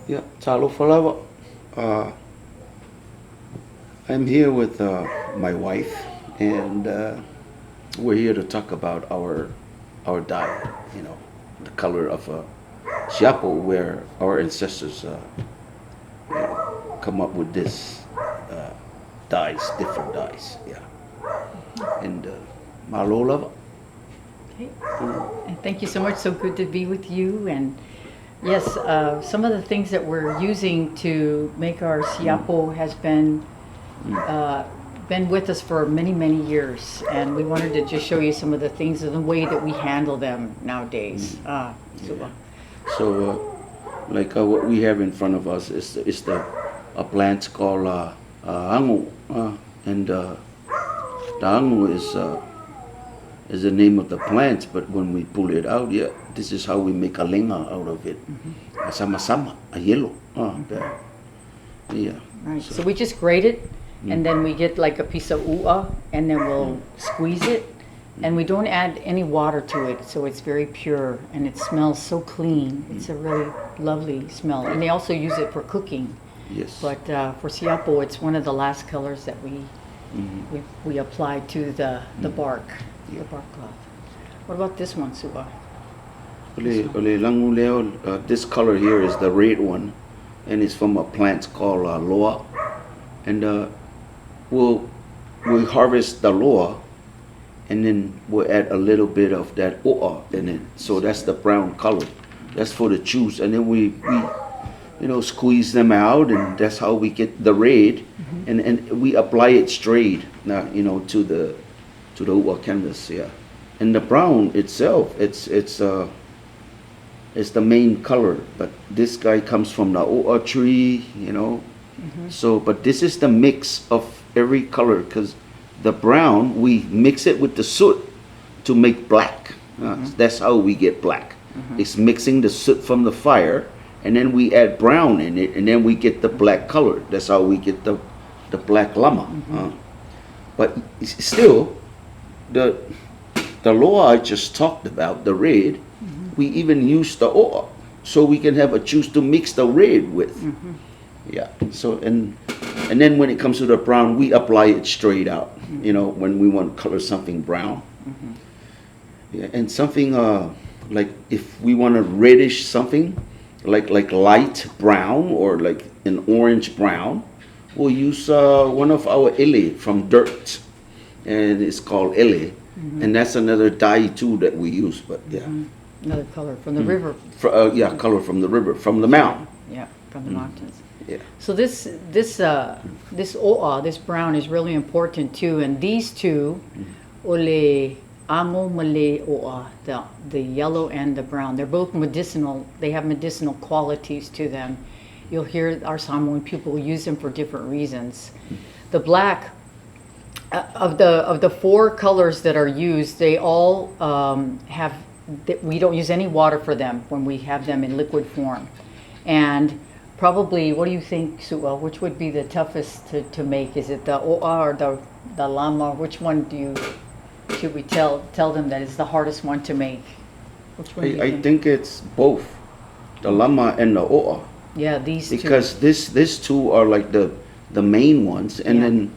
Yeah, Tofilau. I'm here with my wife, and we're here to talk about our diet. You know, the color of Siapo, where our ancestors come up with this dyes, different dyes. Yeah, and malo lava. Okay. And thank you so much. So good to be with you. And yes, some of the things that we're using to make our Siapo has been with us for many, many years. And we wanted to just show you some of the things and the way that we handle them nowadays. Yeah. So, like what we have in front of us is the a plant called angu, and the angu is the name of the plant. But when we pull it out, yeah, this is how we make a lenga out of it. Sama-sama, a yellow. Yeah. Right. So we just grate it, and then we get like a piece of u'a, and then we'll squeeze it. And we don't add any water to it, so it's very pure, and it smells so clean. It's a really lovely smell. And they also use it for cooking. Yes. But for Siapo, it's one of the last colors that we apply to the bark, the bark cloth. What about this one, Su'a? This color here is the red one, and it's from a plant called loa. And we harvest the loa, and then we'll add a little bit of that o'a in it. So that's the brown color. That's for the juice, and then we squeeze them out, and that's how we get the red. And we apply it straight, to the o'a canvas. Yeah, and the brown itself, it's the main color. But this guy comes from the o'a tree, So, but this is the mix of every color, because the brown, we mix it with the soot to make black. That's how we get black. It's mixing the soot from the fire, and then we add brown in it, and then we get the black color. That's how we get the black lama. But still, the loa I just talked about, the red, we even use the o'a, so we can have a juice to mix the red with. Yeah. So and then when it comes to the brown, we apply it straight out. When we want to color something brown. Yeah, and something like if we want a reddish something, like light brown or like an orange brown, we'll use one of our ele from dirt, and it's called ele, and that's another dye too that we use. But yeah, Another color from the river. Color from the river, from the mountain. Yeah, from the mountains. Yeah. So this o'a, this brown, is really important too. And these two, ole amo male o'a, the yellow and the brown, they're both medicinal. They have medicinal qualities to them. You'll hear our Samoan people use them for different reasons. The black, of the four colors that are used, they all we don't use any water for them when we have them in liquid form. And probably, what do you think, Su'a? Which would be the toughest to make? Is it the o'a or the lama? Which one should we tell them that is the hardest one to make? Which one? I think it's both, the lama and the o'a. Yeah, these two. Because these two are like the main ones, and then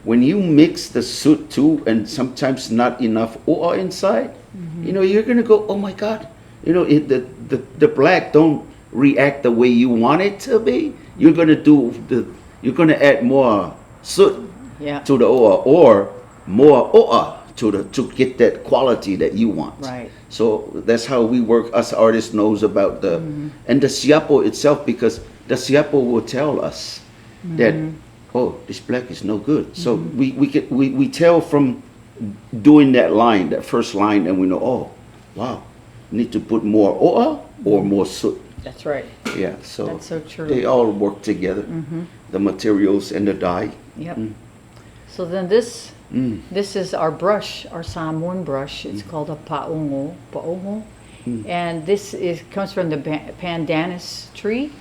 when you mix the soot too, and sometimes not enough o'a inside, you're gonna go, oh my God, the black don't react the way you want it to be. You're gonna add more soot to the o'a, or more o'a to get that quality that you want. Right. So that's how we work. Us artists knows about and the Siapo itself, because the Siapo will tell us that, oh, this black is no good. So we tell from doing that first line, and we know, oh, wow, need to put more o'a or more soot. That's right. Yeah, so that's so true. They all work together, the materials and the dye. Yep. So then this is our brush, our Samoan brush. It's called a pa'ongo, and this comes from the pandanus tree.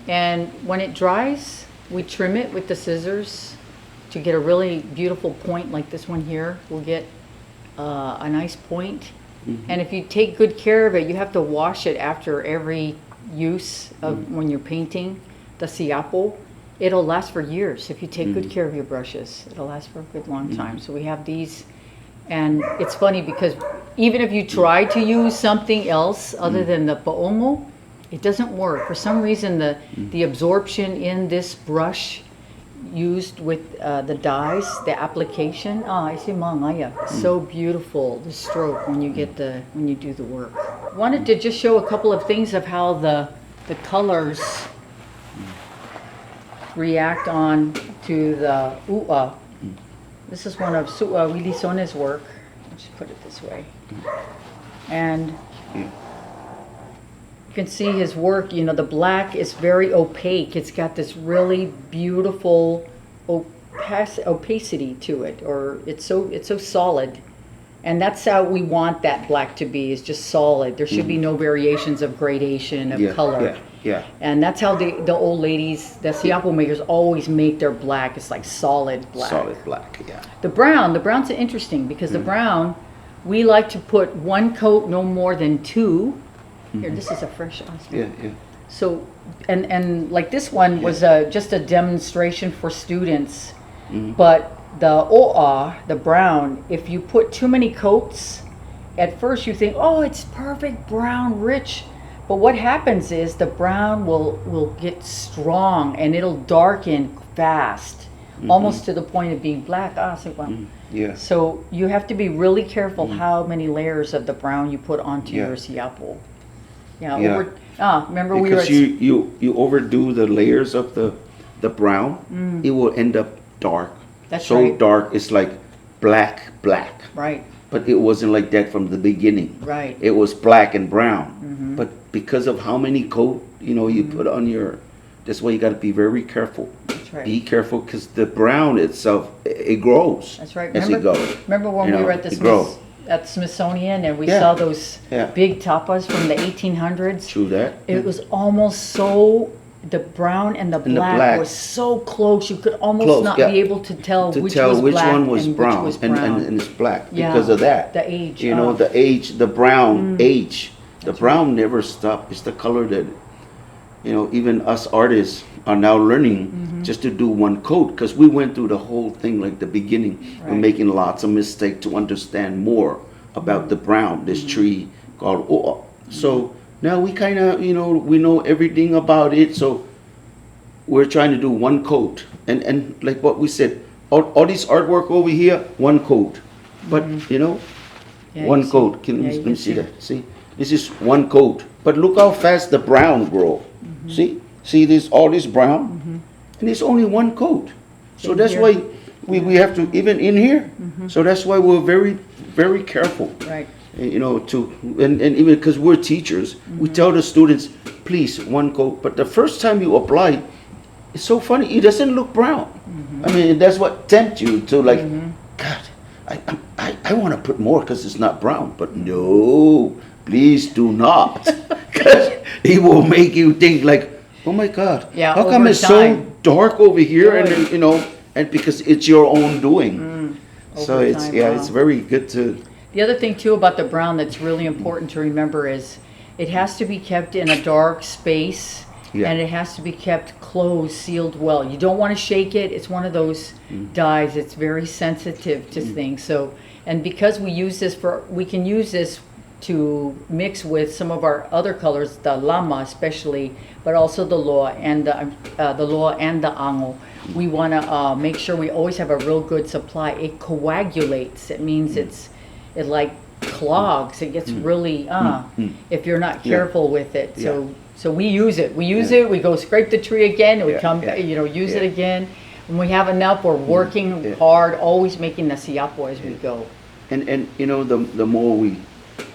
And when it dries, we trim it with the scissors to get a really beautiful point like this one here. We'll get a nice point, And if you take good care of it, you have to wash it after every use of when you're painting the Siapo. It'll last for years if you take good care of your brushes. It'll last for a good long time. So we have these, and it's funny because even if you try to use something else other than the paongo, it doesn't work. For some reason, the absorption in this brush used with the dyes, the application, I see mangaya. So beautiful, the stroke when you do the work. Wanted to just show a couple of things of how the colors react on to the u'a. This is one of Su'a Uilisone's work. Let's just put it this way. And you can see his work, the black is very opaque. It's got this really beautiful opacity to it, or it's so solid. And that's how we want that black to be, is just solid. There should be no variations of gradation of color. Yeah. And that's how the old ladies, the Siapo makers, always make their black. It's like solid black. Solid black, yeah. The brown's interesting because the brown, we like to put one coat, no more than two. Here, this is a fresh osprey. Yeah. So, and like this one was just a demonstration for students. But the o'a, the brown, if you put too many coats, at first you think, oh, it's perfect brown, rich. But what happens is the brown will get strong and it'll darken fast, almost to the point of being black. Yeah. So you have to be really careful how many layers of the brown you put onto your Siapo. Remember we were because you overdo the layers of the brown, it will end up dark. That's so right. Dark, it's like black. Right. But it wasn't like that from the beginning. Right. It was black and brown. But because of how many coat you put on your, that's why you got to be very careful. That's right. Be careful because the brown itself, it grows. That's right. As it goes. Remember when we were at at Smithsonian and we saw those big tapas from the 1800s? True that. It was almost so, the brown and the black was so close you could almost not be able to tell which one was brown and it's black because of that. The age. The age, the brown age. The brown never stopped. It's the color that, even us artists are now learning just to do one coat, because we went through the whole thing like the beginning. Right. We're making lots of mistakes to understand more about the brown, this tree called o'a. So now we kind of, we know everything about it. So we're trying to do one coat. And like what we said, all this artwork over here, one coat. But, one coat. Let me see that. See? This is one coat. But look how fast the brown grow. See this, all this brown? And it's only one coat. So that's why we have to, even in here. So that's why we're very, very careful. Right. And even because we're teachers, we tell the students, please, one coat. But the first time you apply, it's so funny, it doesn't look brown. I mean, that's what tempts you to God, I want to put more because it's not brown. But no, please do not, because it will make you think like, oh my God, how come it's so dark over here? And then, and because it's your own doing. So it's very good to. The other thing too about the brown that's really important to remember is it has to be kept in a dark space and it has to be kept closed, sealed well. You don't want to shake it. It's one of those dyes. It's very sensitive to things. So, and because we can use this to mix with some of our other colors, the lama especially, but also the loa and the loa and the ango. We want to make sure we always have a real good supply. It coagulates. It means it like clogs. It gets really if you're not careful with it. So we use it. We go scrape the tree again. And we come use it again. When we have enough, we're working hard, always making the siapo as we go. And the more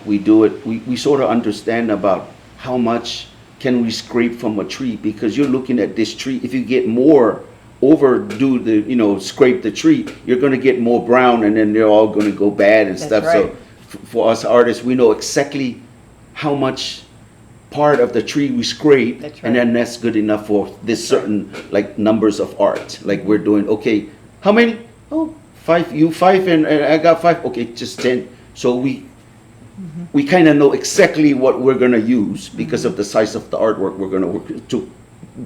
we do it, we sort of understand about how much can we scrape from a tree, because you're looking at this tree. If you get more scrape the tree, you're going to get more brown, and then they're all going to go bad and stuff. Right. So for us artists, we know exactly how much part of the tree we scrape, and then that's good enough for this certain like numbers of art. Like we're doing, okay, how many? Oh, 5, you 5, and I got 5. Okay, just 10. So we we kind of know exactly what we're going to use because of the size of the artwork we're going to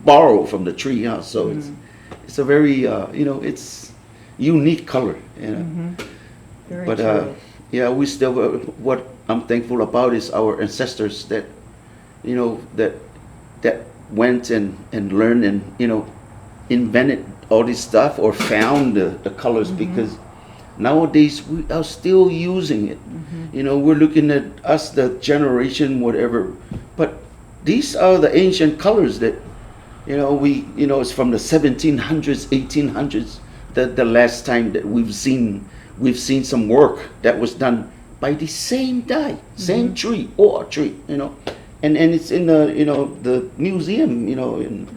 borrow from the tree. Yeah, so it's a very it's unique color. Very But true. yeah, we still what I'm thankful about is our ancestors that that went and learned and invented all this stuff or found the colors because nowadays we are still using it. We're looking at us, the generation, whatever, but these are the ancient colors that it's from the 1700s, 1800s. The last time that we've seen some work that was done by the same dye, same tree or tree, and it's in the museum, in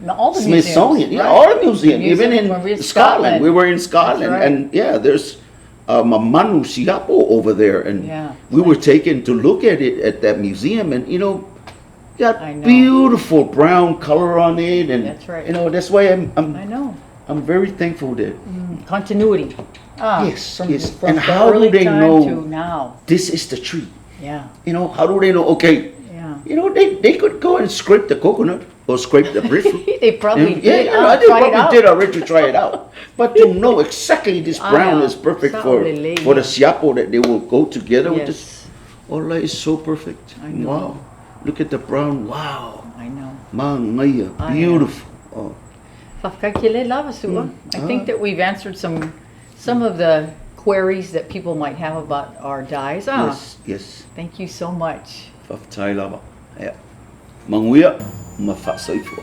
All the Smithsonian, museums, right? all the museum, even When we're in in Scotland. We were in Scotland, That's right. and there's a Manu Siapo over there, and Yeah. we were taken to look at it at that museum, and got I know. beautiful brown color on it, and That's right. that's why I know. I'm very thankful that Continuity. Yes, yes. From And the how do early they time know to now? this is the tree? Yeah. How do they know? Okay, Yeah. they could go and scrape the coconut or scrape the breadfruit. They probably Yeah, did. they Try it probably out. did already to try it out. But to know exactly this brown is perfect Su'a for the siapo that they will go together with this. Yes. Allah is so perfect. I know. Wow. Look at the brown. Wow. I know. Mangaya. I know. Beautiful. Oh. Whakakile lava, Su'a. I think that we've answered some of the queries that people might have about our dyes. Yes, yes. Thank you so much. Faftai lava. Yeah. Manguya. Mafasaifo.